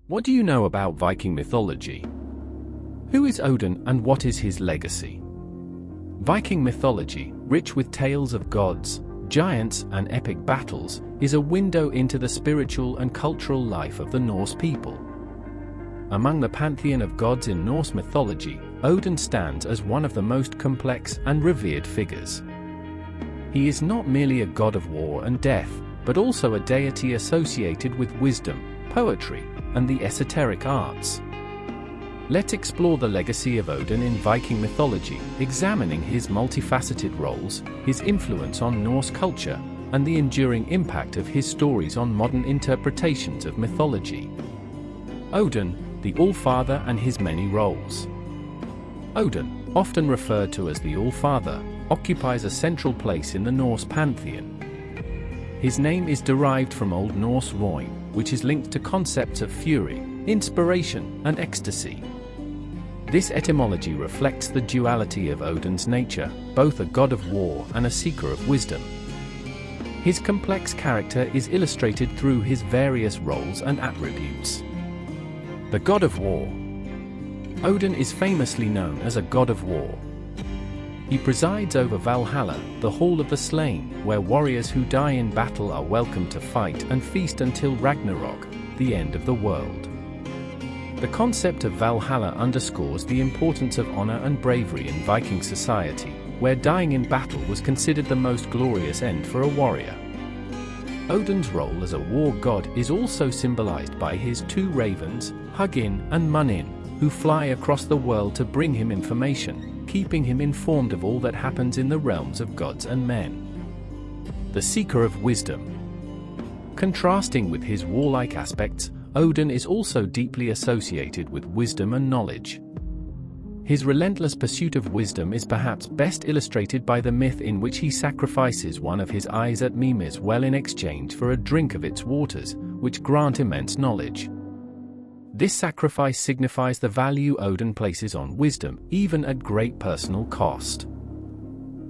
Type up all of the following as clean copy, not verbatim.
What do you know about Viking mythology? Who is Odin and what is his legacy? Viking mythology, rich with tales of gods, giants, and epic battles, is a window into the spiritual and cultural life of the Norse people. Among the pantheon of gods in Norse mythology, Odin stands as one of the most complex and revered figures. He is not merely a god of war and death, but also a deity associated with wisdom, poetry, and the esoteric arts. Let's explore the legacy of Odin in Viking mythology, examining his multifaceted roles, his influence on Norse culture, and the enduring impact of his stories on modern interpretations of mythology. Odin, the All-Father, and his many roles. Odin, often referred to as the All-Father, occupies a central place in the Norse pantheon. His name is derived from Old Norse Röin, which is linked to concepts of fury, inspiration, and ecstasy. This etymology reflects the duality of Odin's nature, both a god of war and a seeker of wisdom. His complex character is illustrated through his various roles and attributes. The god of war. Odin is famously known as a god of war. He presides over Valhalla, the Hall of the Slain, where warriors who die in battle are welcome to fight and feast until Ragnarok, the end of the world. The concept of Valhalla underscores the importance of honor and bravery in Viking society, where dying in battle was considered the most glorious end for a warrior. Odin's role as a war god is also symbolized by his two ravens, Hugin and Munin, who fly across the world to bring him information, keeping him informed of all that happens in the realms of gods and men. The seeker of wisdom. Contrasting with his warlike aspects, Odin is also deeply associated with wisdom and knowledge. His relentless pursuit of wisdom is perhaps best illustrated by the myth in which he sacrifices one of his eyes at Mimir's well in exchange for a drink of its waters, which grant immense knowledge. This sacrifice signifies the value Odin places on wisdom, even at great personal cost.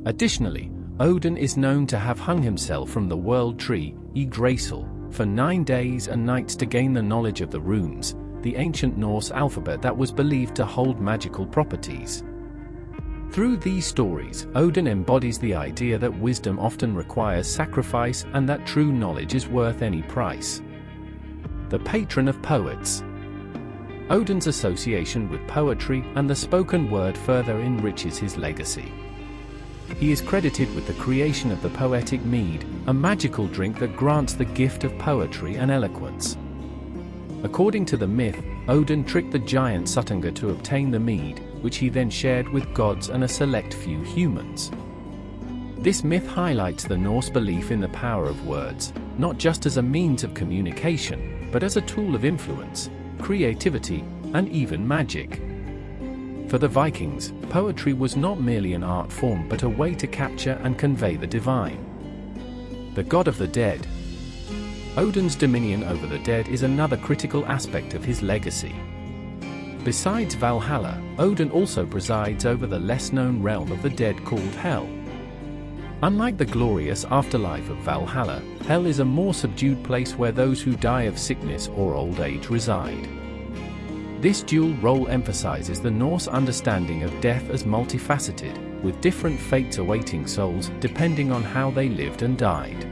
Additionally, Odin is known to have hung himself from the world tree, Yggdrasil, for 9 days and nights to gain the knowledge of the runes, the ancient Norse alphabet that was believed to hold magical properties. Through these stories, Odin embodies the idea that wisdom often requires sacrifice and that true knowledge is worth any price. The patron of poets. Odin's association with poetry and the spoken word further enriches his legacy. He is credited with the creation of the poetic mead, a magical drink that grants the gift of poetry and eloquence. According to the myth, Odin tricked the giant Suttungr to obtain the mead, which he then shared with gods and a select few humans. This myth highlights the Norse belief in the power of words, not just as a means of communication, but as a tool of influence, creativity, and even magic. For the Vikings, poetry was not merely an art form but a way to capture and convey the divine. The god of the dead. Odin's dominion over the dead is another critical aspect of his legacy. Besides Valhalla, Odin also presides over the less-known realm of the dead called Hel. Unlike the glorious afterlife of Valhalla, Hell is a more subdued place where those who die of sickness or old age reside. This dual role emphasizes the Norse understanding of death as multifaceted, with different fates awaiting souls depending on how they lived and died.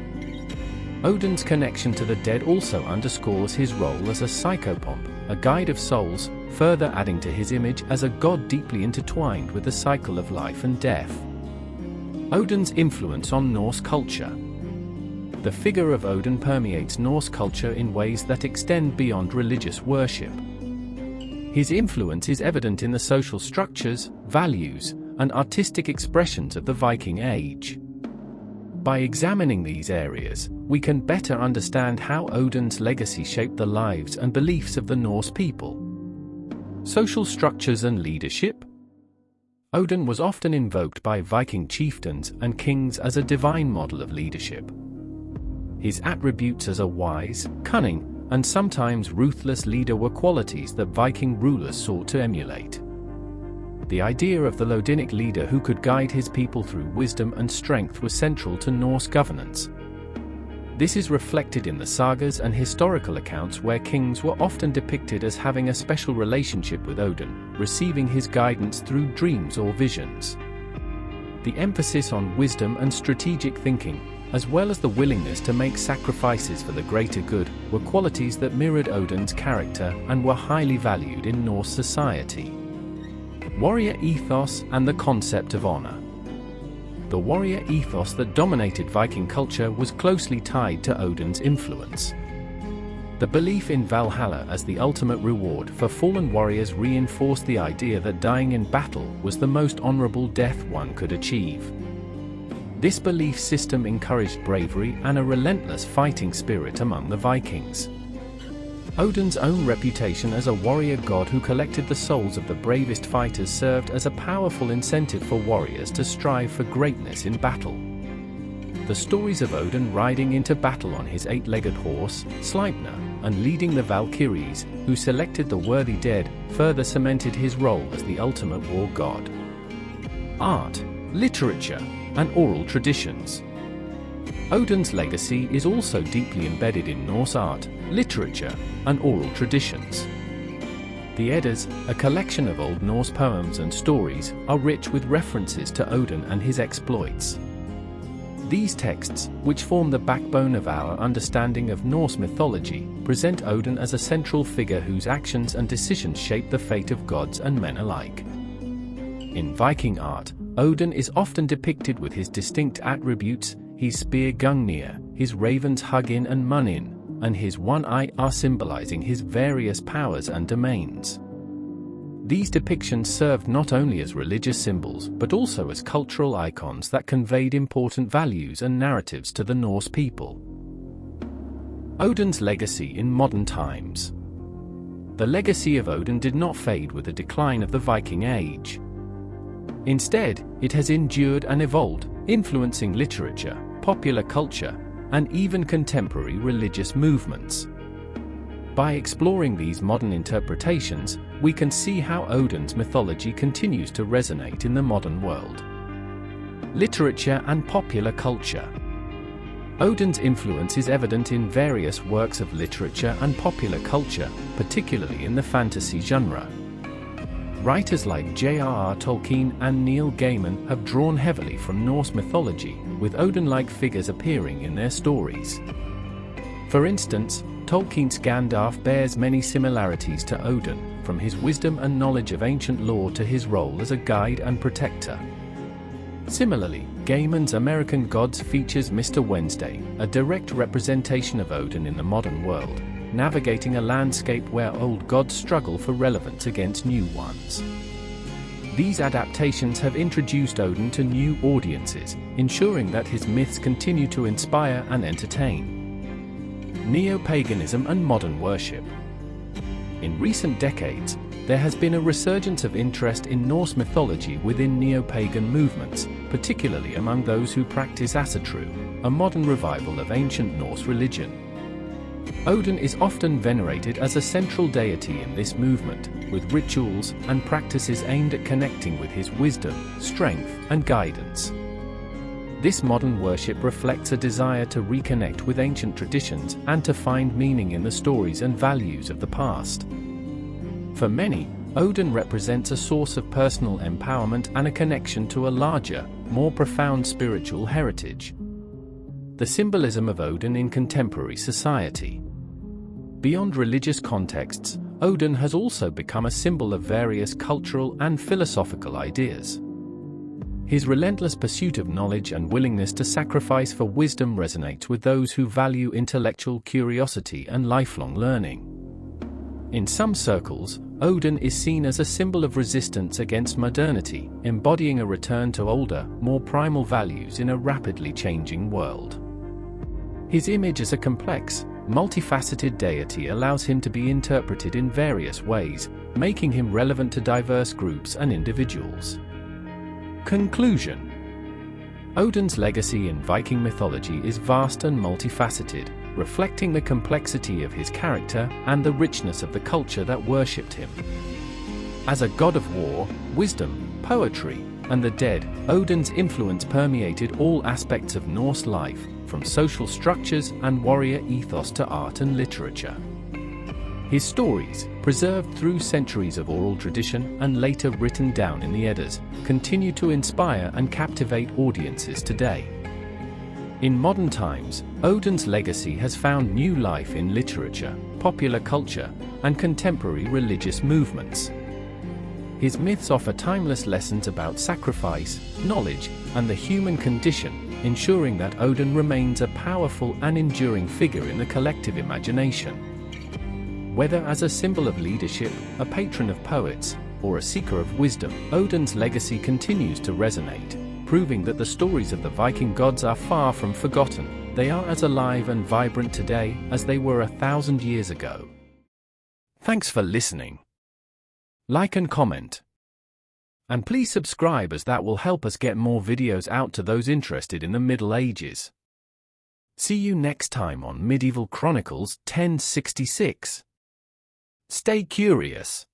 Odin's connection to the dead also underscores his role as a psychopomp, a guide of souls, further adding to his image as a god deeply intertwined with the cycle of life and death. Odin's influence on Norse culture. The figure of Odin permeates Norse culture in ways that extend beyond religious worship. His influence is evident in the social structures, values, and artistic expressions of the Viking Age. By examining these areas, we can better understand how Odin's legacy shaped the lives and beliefs of the Norse people. Social structures and leadership. Odin was often invoked by Viking chieftains and kings as a divine model of leadership. His attributes as a wise, cunning, and sometimes ruthless leader were qualities that Viking rulers sought to emulate. The idea of the Odinic leader who could guide his people through wisdom and strength was central to Norse governance. This is reflected in the sagas and historical accounts where kings were often depicted as having a special relationship with Odin, receiving his guidance through dreams or visions. The emphasis on wisdom and strategic thinking, as well as the willingness to make sacrifices for the greater good, were qualities that mirrored Odin's character and were highly valued in Norse society. Warrior ethos and the concept of honor. The warrior ethos that dominated Viking culture was closely tied to Odin's influence. The belief in Valhalla as the ultimate reward for fallen warriors reinforced the idea that dying in battle was the most honorable death one could achieve. This belief system encouraged bravery and a relentless fighting spirit among the Vikings. Odin's own reputation as a warrior god who collected the souls of the bravest fighters served as a powerful incentive for warriors to strive for greatness in battle. The stories of Odin riding into battle on his eight-legged horse, Sleipnir, and leading the Valkyries, who selected the worthy dead, further cemented his role as the ultimate war god. Art, literature, and oral traditions. Odin's legacy is also deeply embedded in Norse art, literature, and oral traditions. The Eddas, a collection of Old Norse poems and stories, are rich with references to Odin and his exploits. These texts, which form the backbone of our understanding of Norse mythology, present Odin as a central figure whose actions and decisions shape the fate of gods and men alike. In Viking art, Odin is often depicted with his distinct attributes, his spear Gungnir, his ravens Hugin and Munin, and his one eye are symbolizing his various powers and domains. These depictions served not only as religious symbols but also as cultural icons that conveyed important values and narratives to the Norse people. Odin's legacy in modern times. The legacy of Odin did not fade with the decline of the Viking Age. Instead, it has endured and evolved, influencing literature, popular culture, and even contemporary religious movements. By exploring these modern interpretations, we can see how Odin's mythology continues to resonate in the modern world. Literature and popular culture. Odin's influence is evident in various works of literature and popular culture, particularly in the fantasy genre. Writers like J.R.R. Tolkien and Neil Gaiman have drawn heavily from Norse mythology, with Odin-like figures appearing in their stories. For instance, Tolkien's Gandalf bears many similarities to Odin, from his wisdom and knowledge of ancient lore to his role as a guide and protector. Similarly, Gaiman's American Gods features Mr. Wednesday, a direct representation of Odin in the modern world, navigating a landscape where old gods struggle for relevance against new ones. These adaptations have introduced Odin to new audiences, ensuring that his myths continue to inspire and entertain. Neo-paganism and modern worship. In recent decades, there has been a resurgence of interest in Norse mythology within neo-pagan movements, particularly among those who practice Asatru, a modern revival of ancient Norse religion. Odin is often venerated as a central deity in this movement, with rituals and practices aimed at connecting with his wisdom, strength, and guidance. This modern worship reflects a desire to reconnect with ancient traditions and to find meaning in the stories and values of the past. For many, Odin represents a source of personal empowerment and a connection to a larger, more profound spiritual heritage. The symbolism of Odin in contemporary society. Beyond religious contexts, Odin has also become a symbol of various cultural and philosophical ideas. His relentless pursuit of knowledge and willingness to sacrifice for wisdom resonates with those who value intellectual curiosity and lifelong learning. In some circles, Odin is seen as a symbol of resistance against modernity, embodying a return to older, more primal values in a rapidly changing world. His image as a complex, multifaceted deity allows him to be interpreted in various ways, making him relevant to diverse groups and individuals. Conclusion. Odin's legacy in Viking mythology is vast and multifaceted, reflecting the complexity of his character and the richness of the culture that worshipped him. As a god of war, wisdom, poetry, and the dead, Odin's influence permeated all aspects of Norse life, from social structures and warrior ethos to art and literature. His stories, preserved through centuries of oral tradition and later written down in the Eddas, continue to inspire and captivate audiences today. In modern times, Odin's legacy has found new life in literature, popular culture, and contemporary religious movements. His myths offer timeless lessons about sacrifice, knowledge, and the human condition, ensuring that Odin remains a powerful and enduring figure in the collective imagination. Whether as a symbol of leadership, a patron of poets, or a seeker of wisdom, Odin's legacy continues to resonate, proving that the stories of the Viking gods are far from forgotten. They are as alive and vibrant today as they were 1,000 years ago. Thanks for listening. Like and comment. And please subscribe, as that will help us get more videos out to those interested in the Middle Ages. See you next time on Medieval Chronicles 1066. Stay curious.